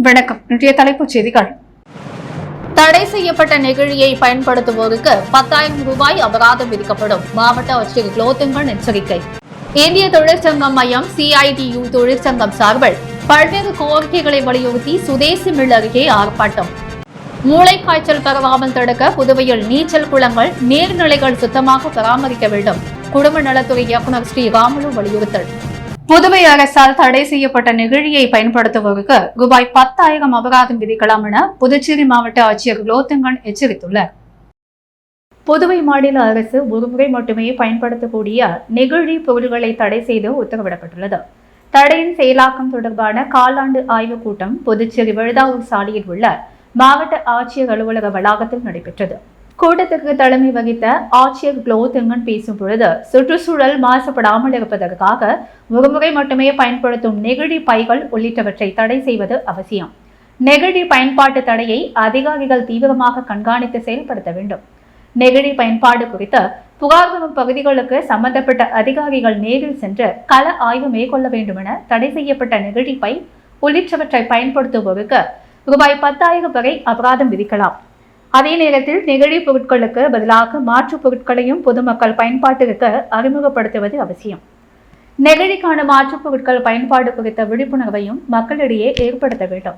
வணக்கம். இன்றைய தலைப்புச் செய்திகள். தடை செய்யப்பட்ட நெகிழியை பயன்படுத்துவோருக்கு 10,000 ரூபாய் அபராதம் விதிக்கப்படும். மாவட்ட ஆட்சியர் குலோத்துங்கன் எச்சரிக்கை. இந்திய தொழிற்சங்கம் மையம் CITU தொழிற்சங்கம் சார்பில் பல்வேறு கோரிக்கைகளை வலியுறுத்தி சுதேசி மில் அருகே ஆர்ப்பாட்டம். மூளைக்காய்ச்சல் பரவாமல் தடுக்க புதுவையில் நீச்சல் குளங்கள் நீர்நிலைகள் சுத்தமாக பராமரிக்க வேண்டும். குடும்ப நலத்துறை இயக்குநர் ஸ்ரீ ராமுலு வலியுறுத்தல். புதுவை அரசால் தடை செய்யப்பட்ட நெகிழியை பயன்படுத்துவோருக்கு ரூபாய் 10,000 அபராதம் விதிக்கலாம் என புதுச்சேரி மாவட்ட ஆட்சியர் குலோத்துங்கன் எச்சரித்துள்ளார். புதுவை மாநில அரசு ஒருமுறை மட்டுமே பயன்படுத்தக்கூடிய நெகிழி பொருட்களை தடை செய்து உத்தரவிடப்பட்டுள்ளது. தடையின் செயலாக்கம் தொடர்பான காலாண்டு ஆய்வுக் கூட்டம் புதுச்சேரி விழுதாவூர் சாலையில் உள்ள மாவட்ட ஆட்சியர் அலுவலக வளாகத்தில் நடைபெற்றது. கூட்டத்துக்கு தலைமை வகித்த ஆட்சியர் குலோத்துங்கன் பேசும் பொழுது சுற்றுச்சூழல் மாசுபடாமல் இருப்பதற்காக ஒருமுறை மட்டுமே பயன்படுத்தும் நெகிழி பைகள் உள்ளிட்டவற்றை தடை செய்வது அவசியம். நெகிழி பயன்பாட்டு தடையை அதிகாரிகள் தீவிரமாக கண்காணித்து செயல்படுத்த வேண்டும். நெகிழி பயன்பாடு குறித்து புகார் வரும் பகுதிகளுக்கு சம்பந்தப்பட்ட அதிகாரிகள் நேரில் சென்று கள ஆய்வு மேற்கொள்ள வேண்டும் என தடை செய்யப்பட்ட நெகிழி பை உள்ளிட்டவற்றை பயன்படுத்துவோருக்கு ரூபாய் 10,000 வரை அபராதம் விதிக்கலாம். அதே நேரத்தில் நெகிழி பொருட்களுக்கு பதிலாக மாற்றுப் பொருட்களையும் பொதுமக்கள் பயன்பாட்டிற்கு அறிமுகப்படுத்துவது அவசியம். நெகிழிக்கான மாற்றுப் பொருட்கள் பயன்பாடு குறித்த விழிப்புணர்வையும் மக்களிடையே ஏற்படுத்த வேண்டும்.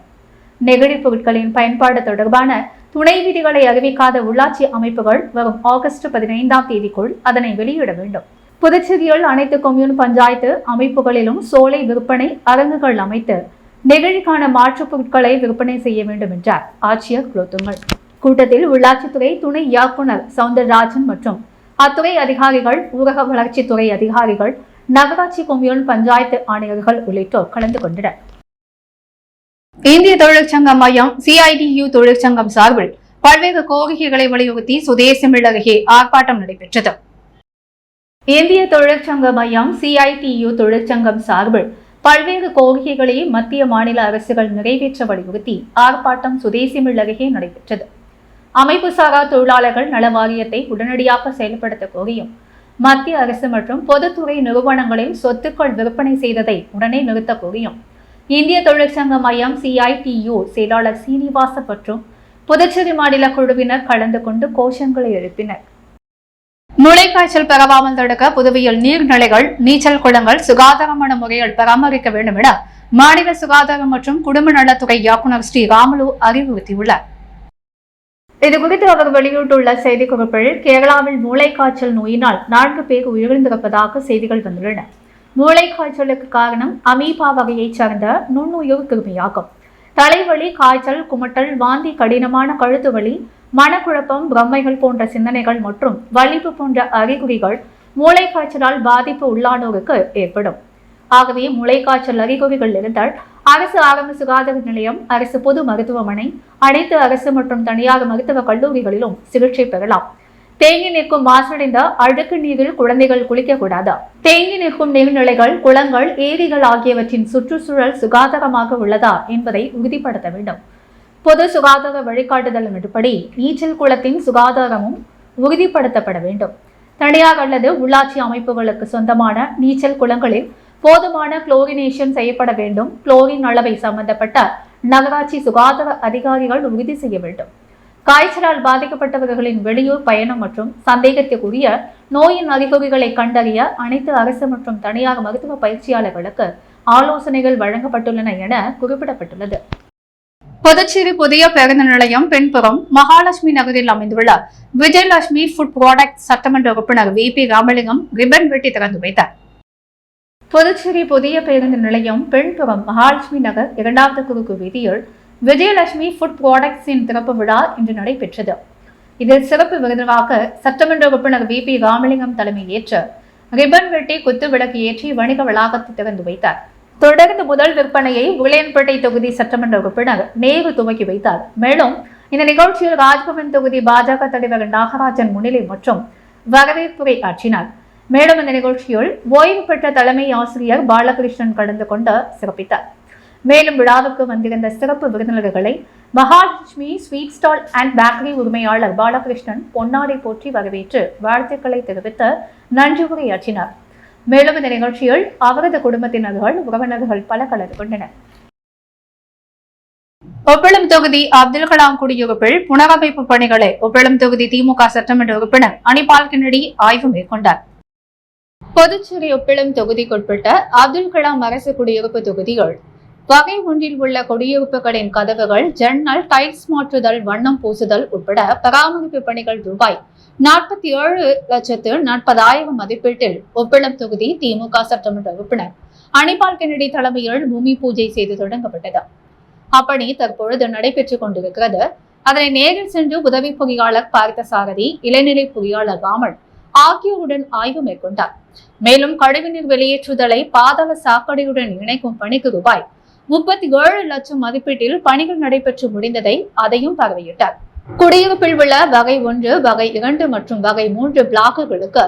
நெகிழி பொருட்களின் பயன்பாடு தொடர்பான துணை விதிகளை அறிவிக்காத உள்ளாட்சி அமைப்புகள் வரும் ஆகஸ்ட் 15ஆம் தேதிக்குள் அதனை வெளியிட வேண்டும். புதுச்சேரியில் அனைத்து கொம்யூன் பஞ்சாயத்து அமைப்புகளிலும் சோலை விற்பனை அரங்குகள் அமைத்து நெகிழிக்கான மாற்றுப் பொருட்களை விற்பனை செய்ய வேண்டும் என்றார் ஆட்சியர் குலோத்துங்கன். கூட்டத்தில் உள்ளாட்சித்துறை துணை இயக்குநர் சவுந்தரராஜன் மற்றும் அத்துறை அதிகாரிகள், ஊரக வளர்ச்சித்துறை அதிகாரிகள், நகராட்சி கொம்யூன் பஞ்சாயத்து ஆணையர்கள் உள்ளிட்டோர் கலந்து கொண்டனர். இந்திய தொழிற்சங்க மையம் CITU தொழிற்சங்கம் சார்பில் பல்வேறு கோரிக்கைகளை வலியுறுத்தி சுதேசி மில் அருகே ஆர்ப்பாட்டம் நடைபெற்றது. இந்திய தொழிற்சங்க மையம் CITU தொழிற்சங்கம் சார்பில் பல்வேறு கோரிக்கைகளை மத்திய மாநில அரசுகள் நிறைவேற்ற வலியுறுத்தி ஆர்ப்பாட்டம் சுதேசி மில் அருகே நடைபெற்றது. அமைப்பு சாரா தொழிலாளர்கள் நல வாரியத்தை உடனடியாக செயல்படுத்த கோரியும், மத்திய அரசு மற்றும் பொதுத்துறை நிறுவனங்களில் சொத்துக்கள் விற்பனை செய்ததை உடனே நிறுத்த கோரியும் இந்திய தொழிற்சங்க மையம் CITU செயலாளர் சீனிவாச மற்றும் புதுச்சேரி மாநில குழுவினர் கலந்து கொண்டு கோஷங்களை எழுப்பினர். மூளைக்காய்ச்சல் பரவாமல் தடுக்க புதுவையில் நீர்நிலைகள், நீச்சல் குளங்கள் சுகாதாரமான முறையில் பராமரிக்க வேண்டும் என மாநில சுகாதாரம் மற்றும் குடும்ப நலத்துறை இயக்குநர் ஸ்ரீ ராமுலு அறிவுறுத்தியுள்ளார். இதுகுறித்து அவர் வெளியிட்டுள்ள செய்திக்குறிப்பில், கேரளாவில் மூளைக்காய்ச்சல் நோயினால் 4 பேர் உயிரிழந்திருப்பதாக செய்திகள் வந்துள்ளன. மூளைக்காய்ச்சலுக்கு காரணம் அமீபா வகையைச் சார்ந்த நுண்ணுயிர் கிருமியாகும். தலைவலி, காய்ச்சல், குமட்டல், வாந்தி, கடினமான கழுத்து வலி, மனக்குழப்பம், பிரம்மைகள் போன்ற சிந்தனைகள் மற்றும் வலிப்பு போன்ற அறிகுறிகள் மூளைக்காய்ச்சலால் பாதிப்பு உள்ளானோருக்கு ஏற்படும். ஆகவே மூளைக்காய்ச்சல் அறிகுறிகள் இருந்தால் அரசு ஆரம்ப சுகாதார நிலையம், அரசு பொது மருத்துவமனை, அனைத்து அரசு மற்றும் தனியார் மருத்துவக் கல்லூரிகளிலும் சிகிச்சை பெறலாம். தேங்கி நிற்கும் மாசடைந்த அழுக்கு நீரில் குழந்தைகள் குளிக்கக்கூடாது. தேங்கி நிற்கும் நீர்நிலைகள், குளங்கள், ஏரிகள் ஆகியவற்றின் சுற்றுச்சூழல் சுகாதாரமாக உள்ளதா என்பதை உறுதிப்படுத்த வேண்டும். பொது சுகாதார வழிகாட்டுதலின்படி நீச்சல் குளத்தின் சுகாதாரமும் உறுதிப்படுத்தப்பட வேண்டும். தனியார் அல்லது உள்ளாட்சி அமைப்புகளுக்கு சொந்தமான நீச்சல் குளங்களில் போதுமான குளோரினேஷன் செய்யப்பட வேண்டும். குளோரின் அளவை சம்பந்தப்பட்ட நகராட்சி சுகாதார அதிகாரிகள் உறுதி செய்ய வேண்டும். காய்ச்சலால் பாதிக்கப்பட்டவர்களின் வெளியூர் பயணம் மற்றும் சந்தேகத்திற்குரிய நோயின் அறிகுறிகளை கண்டறிய அனைத்து அரசு மற்றும் தனியார் மருத்துவ பயிற்சியாளர்களுக்கு ஆலோசனைகள் வழங்கப்பட்டுள்ளன என குறிப்பிடப்பட்டுள்ளது. புதுச்சேரி புதிய பேருந்து நிலையம் பின்புறம் மகாலட்சுமி நகரில் அமைந்துள்ள விஜயலட்சுமி ஃபுட் ப்ராடக்ட் சட்டமன்ற உறுப்பினர் VP ராமலிங்கம் ரிப்பன் வெட்டி திறந்து வைத்தார். புதுச்சேரி புதிய பேருந்து நிலையம் பின்புறம் மகாலட்சுமி நகர் 2வது குறுக்கு வீதியில் விஜயலட்சுமி ஃபுட் ப்ராடக்ட்ஸின் திறப்பு விழா இன்று நடைபெற்றது. இதில் சிறப்பு விருந்தினராக சட்டமன்ற உறுப்பினர் VP ராமலிங்கம் தலைமையேற்று ரிப்பன் வெட்டி குத்து விளக்கு ஏற்றி வணிக வளாகத்தை திறந்து வைத்தார். தொடர்ந்து முதல் விற்பனையை உளையன்பேட்டை தொகுதி சட்டமன்ற உறுப்பினர் நேரு துவக்கி வைத்தார். மேலும் இந்த நிகழ்ச்சியில் ராஜ்பவன் தொகுதி பாஜக தலைவர் நாகராஜன் முன்னிலை மற்றும் வரவேற்புரை ஆற்றினார். மேலும் இந்த நிகழ்ச்சியில் ஓய்வு பெற்ற தலைமை ஆசிரியர் பாலகிருஷ்ணன் கலந்து கொண்டு சிறப்பித்தார். மேலும் விழாவுக்கு வந்திருந்த சிறப்பு விருந்தினர்களை Mahalakshmi sweet stall and bakery உரிமையாளர் பாலகிருஷ்ணன் பொன்னாடை போற்றி வரவேற்று வாழ்த்துக்களை தெரிவித்து நன்றி உரையாற்றினார். மேலும் இந்த நிகழ்ச்சியில் அவரது குடும்பத்தினர்கள், உறவினர்கள் பல கலந்து கொண்டனர். ஒப்பிளம் தொகுதி அப்துல் கலாம் குடியிருப்பில் புனரமைப்பு பணிகளை ஒப்பிளம் தொகுதி திமுக சட்டமன்ற உறுப்பினர் அனிபால் கென்னடி ஆய்வு மேற்கொண்டார். புதுச்சேரி ஒப்பிளம் தொகுதிக்குட்பட்ட அப்துல் கலாம் அரசு குடியிருப்பு தொகுதிகள் வகை ஒன்றில் உள்ள குடியிருப்புகளின் கதவுகள், ஜன்னல், டைல்ஸ் மாற்றுதல், வண்ணம் பூசுதல் உட்பட பராமரிப்பு பணிகள் ரூபாய் 47,40,000 மதிப்பீட்டில் ஒப்பிளம் தொகுதி திமுக சட்டமன்ற உறுப்பினர் அனிபால் கென்னடி தலைமையில் பூமி பூஜை செய்து தொடங்கப்பட்டது. அப்பணி தற்பொழுது நடைபெற்றுக் கொண்டிருக்கிறது. அதனை நேரில் சென்று உதவி பொறியாளர் பார்த்தசாரதி, இளநிலை பொறியாளர் ராமன் ஆகியோருடன் ஆய்வு மேற்கொண்டார். மேலும் கழிவுநீர் வெளியேற்றுதலை பாதாள சாக்கடையுடன் இணைக்கும் பணிக்கு ரூபாய் 37 லட்சம் மதிப்பீட்டில் பணிகள் நடைபெற்று முடிந்ததை அதையும் பார்வையிட்டார். குடியிருப்பில் உள்ள வகை 1, வகை 2 மற்றும் வகை 3 பிளாக்குகளுக்கு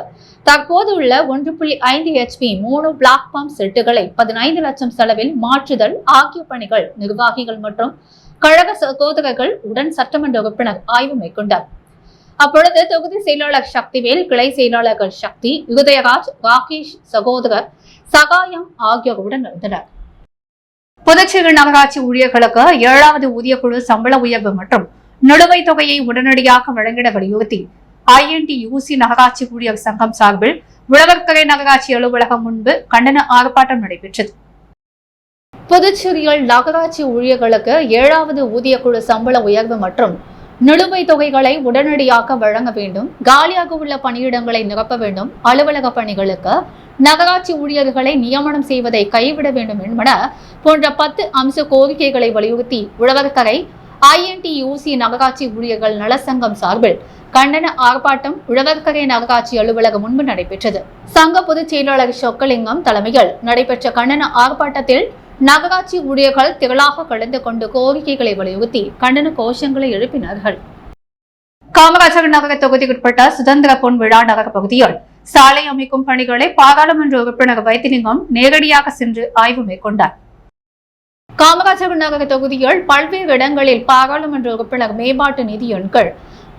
தற்போது உள்ள 1.5 HP 3 பிளாக் பம்ப் செட்டுகளை 15 லட்சம் செலவில் மாற்றுதல் ஆகிய பணிகள் நிர்வாகிகள் மற்றும் கழக சகோதரர்கள் உடன் சட்டமன்ற உறுப்பினர் ஆய்வு மேற்கொண்டார். அப்பொழுது தொகுதி செயலாளர் சக்திவேல், கிளை செயலாளர்கள் சக்தி, உதயராஜ், ராகேஷ், சகோதரர் சகாயம் ஆகியோருடன் இருந்தனர். புதுச்சேரி நகராட்சி ஊழியர்களுக்கு 7வது ஊதியக்குழு சம்பள உயர்வு மற்றும் நிலுவைத் தொகையை உடனடியாக வழங்கிட வலியுறுத்தி INTUC நகராட்சி ஊழியர் சங்கம் சார்பில் உழவர்கரை நகராட்சி அலுவலகம் முன்பு கண்டன ஆர்ப்பாட்டம் நடைபெற்றது. புதுச்சேரியில் நகராட்சி ஊழியர்களுக்கு 7வது ஊதியக்குழு சம்பள உயர்வு மற்றும் நிலுவைத் தொகைகளை உடனடியாக வழங்க வேண்டும், காலியாக உள்ள பணியிடங்களை நிரப்ப வேண்டும், அலுவலக பணிகளுக்கு நகராட்சி ஊழியர்களை நியமனம் செய்வதை கைவிட வேண்டும் என்பன போன்ற 10 அம்ச கோரிக்கைகளை வலியுறுத்தி உழவர்கரை INTUC நகராட்சி ஊழியர்கள் நலசங்கம் சார்பில் கண்டன ஆர்ப்பாட்டம் உழவர்கரை நகராட்சி அலுவலகம் முன்பு நடைபெற்றது. சங்க பொதுச் செயலாளர் சொக்கலிங்கம் தலைமையில் நடைபெற்ற கண்டன ஆர்ப்பாட்டத்தில் நகராட்சி ஊழியர்கள் திரளாக கலந்து கொண்டு கோரிக்கைகளை வலியுறுத்தி கண்டன கோஷங்களை எழுப்பினார்கள். காமராஜர் நகர தொகுதிக்குட்பட்ட சுதந்திர பொன் விழா நகர பகுதியில் சாலை அமைக்கும் பணிகளை பாராளுமன்ற உறுப்பினர் வைத்திலிங்கம் நேரடியாக சென்று ஆய்வு மேற்கொண்டார். காமராஜர் நகர தொகுதியில் பல்வேறு இடங்களில் பாராளுமன்ற உறுப்பினர் மேம்பாட்டு நிதியின் கீழ்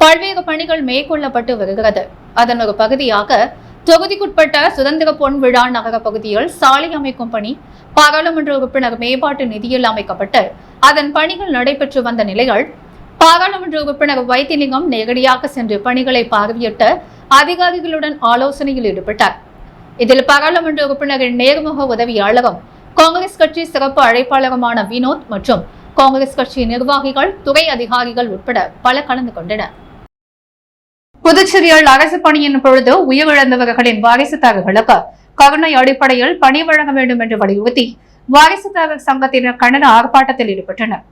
பல்வேறு பணிகள் மேற்கொள்ளப்பட்டு வருகிறது. அதன் ஒரு பகுதியாக தொகுதிக்குட்பட்ட சுதந்திர பொன் விழா நகர பகுதியில் சாலை அமைக்கும் பணி பாராளுமன்ற உறுப்பினர் மேம்பாட்டு நிதியில் அமைக்கப்பட்டு அதன் பணிகள் நடைபெற்று வந்த நிலையில் பாராளுமன்ற உறுப்பினர் வைத்திலிங்கம் நேரடியாக சென்று பணிகளை பார்வையிட்டு அதிகாரிகளுடன் ஆலோசனையில் ஈடுபட்டார். இதில் பாராளுமன்ற உறுப்பினரின் நேர்முக உதவியாளரும் காங்கிரஸ் கட்சி சிறப்பு அழைப்பாளருமான வினோத் மற்றும் காங்கிரஸ் கட்சி நிர்வாகிகள், துறை அதிகாரிகள் உட்பட பலர் கலந்து கொண்டனர். புதுச்சேரியில் அரசு பணியின் பொழுது உயிரிழந்தவர்களின் வாரிசுதாரர்களுக்கு கருணை அடிப்படையில் பணி வழங்க வேண்டும் என்று வலியுறுத்தி வாரிசுதாரர் சங்கத்தினர் கண்டன ஆர்ப்பாட்டத்தில் ஈடுபட்டனர்.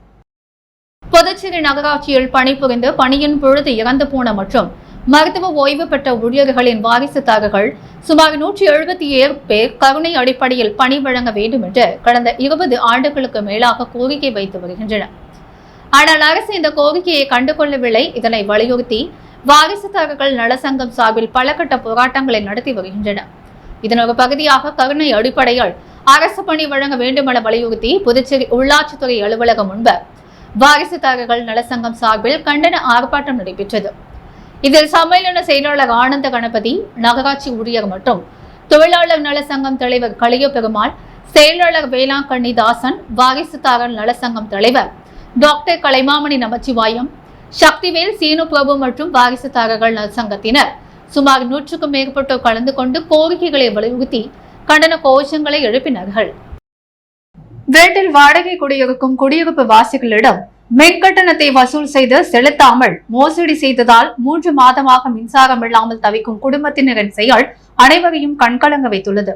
புதுச்சேரி நகராட்சியில் பணிபுரிந்து பணியின் பொழுது இறந்து போன மற்றும் மருத்துவ ஓய்வு பெற்ற ஊழியர்களின் வாரிசுதாரர்கள் சுமார் 177 பேர் கருணை அடிப்படையில் பணி வழங்க வேண்டும் என்று கடந்த 20 ஆண்டுகளுக்கு மேலாக கோரிக்கை வைத்து வருகின்றனர். ஆனால் அரசு இந்த கோரிக்கையை கண்டுகொள்ளவில்லை. இதனை வலியுறுத்தி வாரிசுதாரர்கள் நலசங்கம் சார்பில் பல கட்ட போராட்டங்களை நடத்தி வருகின்றனர். இதன் ஒரு பகுதியாக கருணை அடிப்படையில் அரசு பணி வழங்க வேண்டும் என வலியுறுத்தி புதுச்சேரி உள்ளாட்சித்துறை அலுவலகம் முன்பு வாரிசுதாரர்கள் நலசங்கம் சார்பில் கண்டன ஆர்ப்பாட்டம் நடைபெற்றது. இதில் சம்மேளன செயலாளர் ஆனந்த கணபதி, நகராட்சி ஊழியர் மற்றும் தொழிலாளர் நலசங்கம் தலைவர் கலிய பெருமாள், செயலாளர் வேளாங்கண்ணி தாசன், வாரிசுதாரர் நலசங்கம் தலைவர் டாக்டர் கலைமாமணி நமச்சிவாயம், சக்திவேல், சீனு பிரபு மற்றும் வாரிசுதாரர்கள் நலசங்கத்தினர் சுமார் 100க்கும் மேற்பட்டோர் கலந்து கொண்டு கோரிக்கைகளை வலியுறுத்தி கண்டன கோஷங்களை எழுப்பினார்கள். வீட்டில் வாடகை குடியிருக்கும் குடியிருப்பு வாசிகளிடம் மின் கட்டணத்தை வசூல் செய்து செலுத்தாமல் மோசடி செய்ததால் 3 மாதமாக மின்சாரம் இல்லாமல் தவிக்கும் குடும்பத்தினரின் செயல் அனைவரையும் கண்கலங்க வைத்துள்ளது.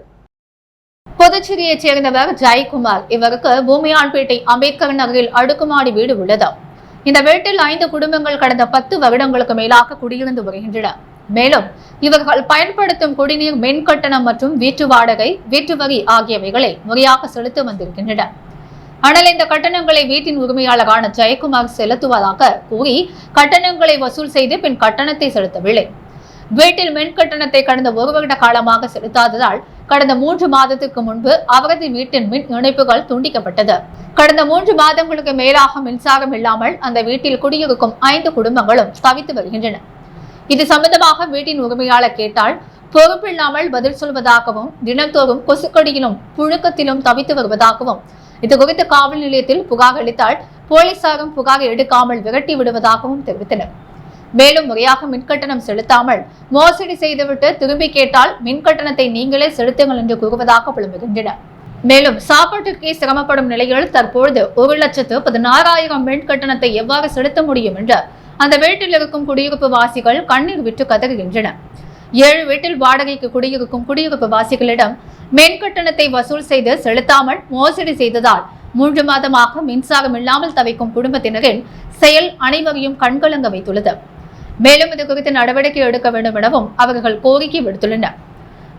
புதுச்சேரியைச் சேர்ந்தவர் ஜெயக்குமார். இவருக்கு பூமியான்பேட்டை அம்பேத்கர் நகரில் அடுக்குமாடி வீடு உள்ளது. இந்த வீட்டில் 5 குடும்பங்கள் கடந்த 10 வருடங்களுக்கு மேலாக குடியிருந்து வருகின்றன. மேலும் இவர்கள் பயன்படுத்தும் குடிநீர், மின் கட்டணம் மற்றும் வீட்டு வாடகை, வீட்டு வரி ஆகியவைகளை முறையாக செலுத்தி வந்திருக்கின்றன. ஆனால் இந்த கட்டணங்களை வீட்டின் உரிமையாளரான ஜெயக்குமார் செலுத்துவதாக கூறி கட்டணங்களை வசூல் செய்து பின் கட்டணத்தை செலுத்தவில்லை. வீட்டில் மின் கட்டணத்தை கடந்த 1 வருட காலமாக செலுத்தாததால் கடந்த 3 மாதத்திற்கு முன்பு அவரது வீட்டின் மின் இணைப்புகள் துண்டிக்கப்பட்டது. கடந்த 3 மாதங்களுக்கு மேலாக மின்சாரம் இல்லாமல் அந்த வீட்டில் குடியிருக்கும் 5 குடும்பங்களும் தவித்து வருகின்றன. இது சம்பந்தமாக வீட்டின் உரிமையாளர் கேட்டால் பொறுப்பில்லாமல் பதில் சொல்வதாகவும், தினந்தோறும் கொசுக்கடியிலும் புழுக்கத்திலும் தவித்து வருவதாகவும், இது குறித்து காவல் நிலையத்தில் புகார் அளித்தால் போலீசாரும் புகார் எடுக்காமல் விரட்டி விடுவதாகவும் தெரிவித்தனர். மேலும் முறையாக மின்கட்டணம் செலுத்தாமல் மோசடி செய்துவிட்டு திரும்பி கேட்டால் மின்கட்டணத்தை நீங்களே செலுத்துங்கள் என்று கூறுவதாக புலம்புகின்றனர். மேலும் சாப்பாட்டிற்கே சிரமப்படும் நிலையில் தற்பொழுது 1,16,000 மின் கட்டணத்தை எவ்வாறு செலுத்த முடியும் என்று அந்த வீட்டில் இருக்கும் குடியிருப்பு வாசிகள் கண்ணீர் விட்டு கதறுகின்றனர். 7 வீட்டில் வாடகைக்கு குடியிருக்கும் குடியிருப்பு வாசிகளிடம் மின் கட்டணத்தை வசூல் செய்து செலுத்தாமல் மோசடி செய்ததால் 3 மாதமாக மின்சாரம் இல்லாமல் தவிக்கும் குடும்பத்தினரின் செயல் அனைவரையும் கண்கலங்க வைத்துள்ளது. மேலும் இது குறித்து நடவடிக்கை எடுக்க வேண்டும் எனவும் அவர்கள் கோரிக்கை விடுத்துள்ளனர்.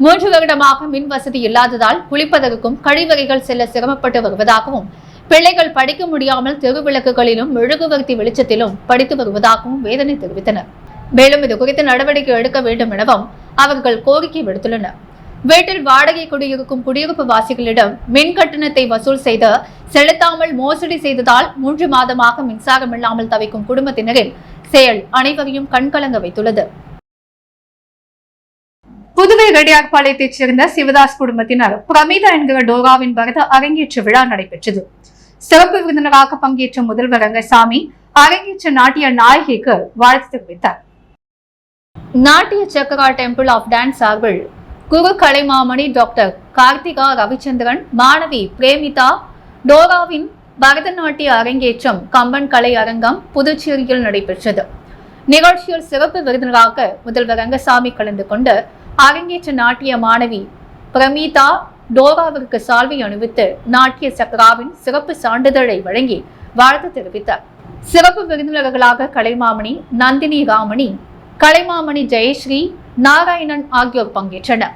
3 வருடமாக மின் வசதி இல்லாததால் குளிப்பதற்கும் கழிவறைகள் செல்ல சிரமப்பட்டு வருவதாகவும், பிள்ளைகள் படிக்க முடியாமல் தெருவிளக்குகளிலும் மெழுகுவர்த்தி வெளிச்சத்திலும் படித்து வருவதாகவும் வேதனை தெரிவித்தனர். மேலும் இது குறித்து நடவடிக்கை எடுக்க வேண்டும் எனவும் அவர்கள் கோரிக்கை விடுத்துள்ளனர். வீட்டில் வாடகை குடியிருக்கும் குடியிருப்பு வாசிகளிடம் மின் கட்டணத்தை வசூல் செய்து செலுத்தாமல் மோசடி செய்ததால் 3 மாதமாக மின்சாரம் இல்லாமல் தவிக்கும் குடும்பத்தினரின் செயல் அனைவரையும் கண்கலங்க வைத்துள்ளது. புதுவை ரெட்டியார்பாளையத்தைச் சேர்ந்த சிவதாஸ் குடும்பத்தினர் பிரமிதா என்கிற டோராவின் பரத அரங்கேற்ற விழா நடைபெற்றது. சிறப்பு விருந்தினராக பங்கேற்ற முதல்வர் ரங்கசாமி அரங்கேற்ற நாட்டிய நாயகிக்கு வாழ்த்து தெரிவித்தார். நாட்டிய சக்கரா டெம்பிள் ஆஃப் டான்ஸ் சார்பில் குரு கலைமாமணி டாக்டர் கார்த்திகா ரவிச்சந்திரன் மாணவி பிரேமிதா டோராவின் பரதநாட்டிய அரங்கேற்றம் கம்பன் கலை அரங்கம் புதுச்சேரியில் நடைபெற்றது. நிகழ்ச்சியில் சிறப்பு விருந்தினராக முதல்வர் ரங்கசாமி கலந்து கொண்டு அரங்கேற்ற நாட்டிய மாணவி பிரமிதா டோராவிற்கு சால்வை அணிவித்து நாட்டிய சக்கராவின் சிறப்பு சான்றிதழை வழங்கி வாழ்த்து தெரிவித்தார். சிறப்பு விருந்தினர்களாக கலைமாமணி, நந்தினி ராமணி, கலைமாமணி ஜெயஸ்ரீ, நாராயணன் ஆகியோர் பங்கேற்றனர்.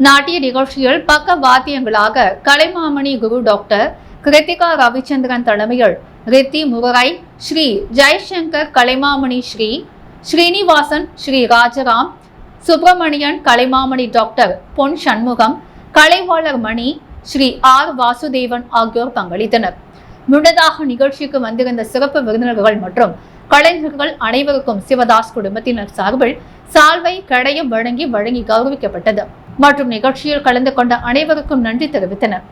நாட்டிய நிகழ்ச்சியில் பக்க வாத்தியங்களாக கலைமாமணி குரு டாக்டர் கிருத்திகா ரவிச்சந்திரன் தலைமையில் ரித்தி முரரை, ஸ்ரீ ஜெய்சங்கர் கலைமாமணி, ஸ்ரீ ஸ்ரீனிவாசன், ஸ்ரீ ராஜராம், சுப்பிரமணியன் கலைமாமணி டாக்டர் பொன் சண்முகம், கலைவாளர் மணி, ஸ்ரீ ஆர் வாசுதேவன் ஆகியோர் பங்களித்தனர். முன்னதாக நிகழ்ச்சிக்கு வந்திருந்த சிறப்பு விருந்தினர்கள் மற்றும் கலைஞர்கள் அனைவருக்கும் சிவதாஸ் குடும்பத்தினர் சார்பில் சால்வை கடையம் வழங்கி கௌரவிக்கப்பட்டது மற்றும் நிகழ்ச்சியில் கலந்து கொண்ட அனைவருக்கும் நன்றி தெரிவித்தனர்.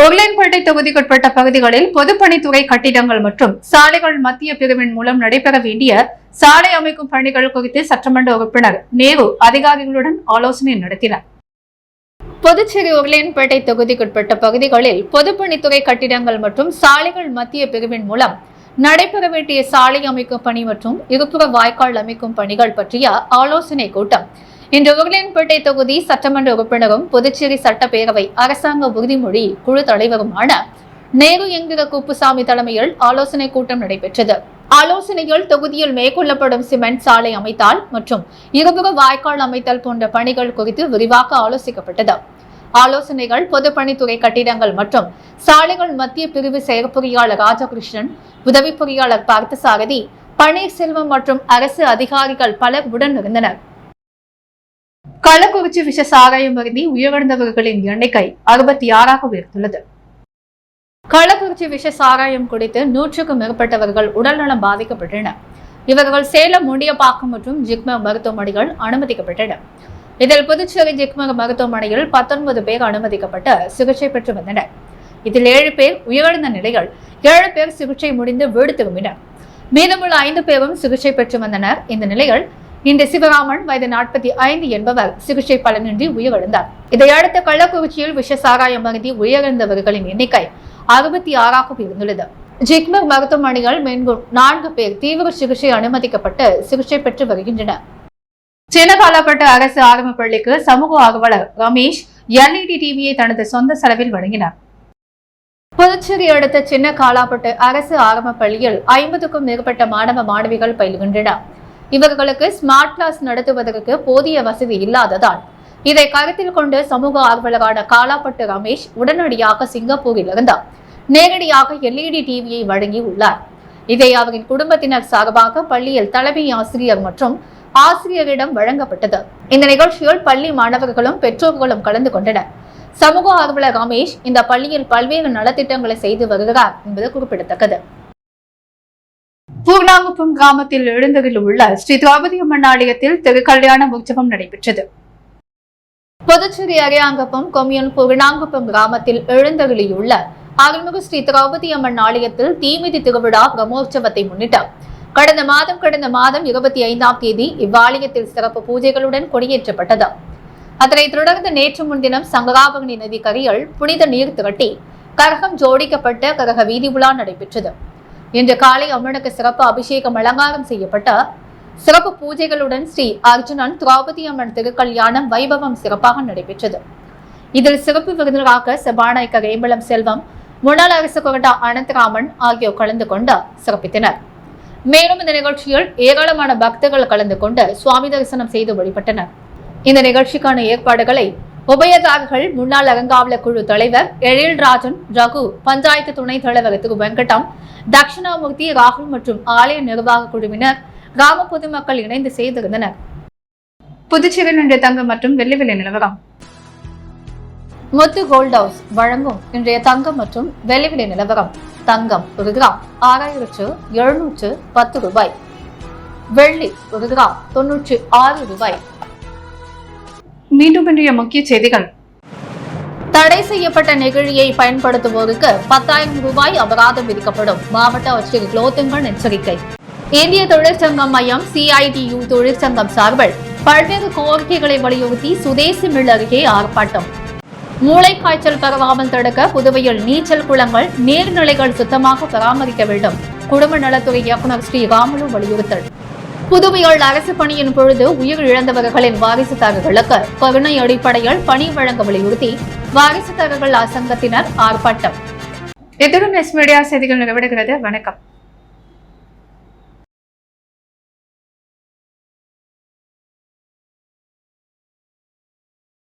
உருளையன்பேட்டை தொகுதிக்குட்பட்ட பகுதிகளில் பொதுப்பணித்துறை கட்டிடங்கள் மற்றும் சாலைகள் மத்திய பிரிவின் மூலம் நடைபெற வேண்டிய சாலை அமைக்கும் பணிகள் குறித்து சட்டமன்ற உறுப்பினர் நேரு அதிகாரிகளுடன் ஆலோசனை நடத்தினார். புதுச்சேரி உருளையன்பேட்டை தொகுதிக்குட்பட்ட பகுதிகளில் பொதுப்பணித்துறை கட்டிடங்கள் மற்றும் சாலைகள் மத்திய பிரிவின் மூலம் நடைபெற வேண்டிய சாலை அமைக்கும் பணி மற்றும் இருபுற வாய்க்கால் அமைக்கும் பணிகள் பற்றிய ஆலோசனை கூட்டம் இன்று உருளையன்பேட்டை தொகுதி சட்டமன்ற உறுப்பினரும் புதுச்சேரி சட்டப்பேரவை அரசாங்க உறுதிமொழி குழு தலைவருமான நேரு என்கிற குப்புசாமி தலைமையில் ஆலோசனை கூட்டம் நடைபெற்றது. ஆலோசனையில் தொகுதியில் மேற்கொள்ளப்படும் சிமெண்ட் சாலை அமைத்தல் மற்றும் இருபுற வாய்க்கால் அமைத்தல் போன்ற பணிகள் குறித்து விரிவாக ஆலோசிக்கப்பட்டது. ஆலோசனைகள் பொதுப்பணித்துறை கட்டிடங்கள் மற்றும் சாலைகள் மத்திய பிரிவு செயற்பொறியாளர் ராஜகிருஷ்ணன், உதவி பொறியாளர் பார்த்தசாரதி, பன்னீர்செல்வம் மற்றும் அரசு அதிகாரிகள் பலர் உடன் இருந்தனர். கள்ளக்குறிச்சி விஷ சாராயம் அருந்தி உயிரிழந்தவர்களின் எண்ணிக்கை 66ஆக உயர்ந்துள்ளது. கள்ளக்குறிச்சி விஷ சாராயம் குடித்து 100க்கும் மேற்பட்டவர்கள் உடல்நலம் பாதிக்கப்பட்டனர். இவர்கள் சேலம் முண்டியப்பாக்கம் மற்றும் ஜிப்மர் மருத்துவமனைகள் அனுமதிக்கப்பட்டனர். இதில் புதுச்சேரி ஜிப்மர் மருத்துவமனையில் 19 பேர் அனுமதிக்கப்பட்டு சிகிச்சை பெற்று வந்தனர். இதில் 7 பேர் உயிரிழந்த நிலையில் 7 பேர் சிகிச்சை முடிந்து வீடு திரும்பினர். மீதமுள்ள 5 பேரும் சிகிச்சை பெற்று வந்தனர். இந்த நிலையில் இன்று சிவராமன் வயது 45 என்பவர் சிகிச்சை பலனின்றி உயிரிழந்தார். இதையடுத்து கள்ளக்குறிச்சியில் விஷ சாராயம் அருந்தி உயிரிழந்தவர்களின் எண்ணிக்கை 66ஆக உயர்ந்துள்ளது. ஜிப்மர் மருத்துவமனைகள் மேலும் 4 பேர் தீவிர சிகிச்சை அனுமதிக்கப்பட்டு சிகிச்சை பெற்று வருகின்றனர். சின்னகாலாப்பட்டு அரசு ஆரம்ப பள்ளிக்கு சமூக ஆர்வலர் ரமேஷ் LED டிவியை தனது சொந்த செலவில் வழங்கினார். புதுச்சேரி அடுத்த சின்ன காலாப்பட்டு அரசு ஆரம்ப பள்ளியில் 50க்கும் மேற்பட்ட மாணவ மாணவிகள் பயில்கின்றனர். இவர்களுக்கு ஸ்மார்ட் கிளாஸ் நடத்துவதற்கு போதிய வசதி இல்லாததால் இதை கருத்தில் கொண்டு சமூக ஆர்வலரான காலாப்பட்டு ரமேஷ் உடனடியாக சிங்கப்பூரில் இருந்தார் நேரடியாக LED டிவியை வழங்கி உள்ளார். இதை அவரின் குடும்பத்தினர் சார்பாக பள்ளியில் தலைமை ஆசிரியர் மற்றும் ஆசிரியரிடம் வழங்கப்பட்டது. இந்த நிகழ்ச்சியில் பள்ளி மாணவர்களும் பெற்றோர்களும் கலந்து கொண்டனர். சமூக ஆர்வலர் ரமேஷ் இந்த பள்ளியில் பல்வேறு நலத்திட்டங்களை செய்து வருகிறார் என்பது குறிப்பிடத்தக்கது. பூர்ணாங்குப்பம் கிராமத்தில் எழுந்தரில் உள்ள ஸ்ரீ திரௌபதி அம்மன் ஆலயத்தில் திருக்கல்யாண உற்சவம் நடைபெற்றது. புதுச்சேரி அரியாங்குப்பம் கொம்யூன் பூர்ணாங்குப்பம் கிராமத்தில் எழுந்தருளியுள்ள அருள்மிகு ஸ்ரீ திரௌபதி அம்மன் ஆலயத்தில் தீமிதி திருவிழா பிரம்மோற்சவத்தை முன்னிட்டு கடந்த மாதம் 25ஆம் தேதி இவ்வாலயத்தில் சிறப்பு பூஜைகளுடன் கொடியேற்றப்பட்டது. அதனைத் தொடர்ந்து நேற்று முன்தினம் சங்கராபரணி நதி கரையில் புனித நீர் திரட்டி கரகம் ஜோடிக்கப்பட்ட கரக வீதி உலா நடைபெற்றது. இன்று காலை அம்மனுக்கு சிறப்பு அபிஷேகம் அலங்காரம் செய்யப்பட்ட சிறப்பு பூஜைகளுடன் ஸ்ரீ அர்ஜுனன் திரௌபதி அம்மன் திருக்கல்யாணம் வைபவம் சிறப்பாக நடைபெற்றது. இதில் சிறப்பு விருந்தினராக சபாநாயகர் ஏம்பலம் செல்வம், முன்னாள் அரசு கொறடா அனந்தராமன் ஆகியோர் கலந்து கொண்டு சிறப்பித்தனர். மேலும் இந்த நிகழ்ச்சியில் ஏராளமான பக்தர்கள் கலந்து கொண்டு சுவாமி தரிசனம் செய்து வழிபட்டனர். இந்த நிகழ்ச்சிக்கான ஏற்பாடுகளை உபயதாரர்கள் முன்னாள் அறங்காவலர் குழு தலைவர் எழில்ராஜன், ரகு, பஞ்சாயத்து துணைத் தலைவர் திரு வெங்கடம், தட்சிணாமூர்த்தி, ராகுல் மற்றும் ஆலய நிர்வாக குழுவினர், கிராம பொதுமக்கள் இணைந்து செய்திருந்தனர். புதுச்சேரியில் இன்றைய தங்கம் மற்றும் வெள்ளி விலை நிலவரம். முத்து கோல்ட் ஹவுஸ் வழங்கும் இன்றைய தங்கம் மற்றும் வெள்ளி விலை நிலவரம். தங்கம் ஒரு கிராம் 6710 ரூபாய், வெள்ளி ஒரு கிராம் 96 ரூபாய். மீண்டும் இன்றைய முக்கிய செய்திகள். தடை செய்யப்பட்ட நெகிழியை பயன்படுத்துவோருக்கு 10,000 ரூபாய் அபராதம் விதிக்கப்படும். மாவட்ட ஆட்சியர் குலோத்துங்கன் எச்சரிக்கை. இந்திய தொழிற்சங்கம் மையம் CITU தொழிற்சங்கம் சார்பில் பல்வேறு கோரிக்கைகளை வலியுறுத்தி சுதேசி மில் அருகே ஆர்ப்பாட்டம். மூளைக்காய்ச்சல் பரவாமல் தடுக்க புதுவையில் நீச்சல் குளங்கள், நீர்நிலைகள் சுத்தமாக பராமரிக்க வேண்டும். குடும்ப நலத்துறை இயக்குநர் ஸ்ரீராமுலு வலியுறுத்தல். புதுவையில் அரசு பணியின் பொழுது உயிர் இழந்தவர்களின் வாரிசுதாரர்களுக்கு கருணை அடிப்படையில் பணி வழங்க வலியுறுத்தி வாரிசுதாரர்கள் சங்கத்தினர் ஆர்ப்பாட்டம். இத்துடன் எஸ் மீடியா செய்திகள் நிறைவடைகிறது. வணக்கம்.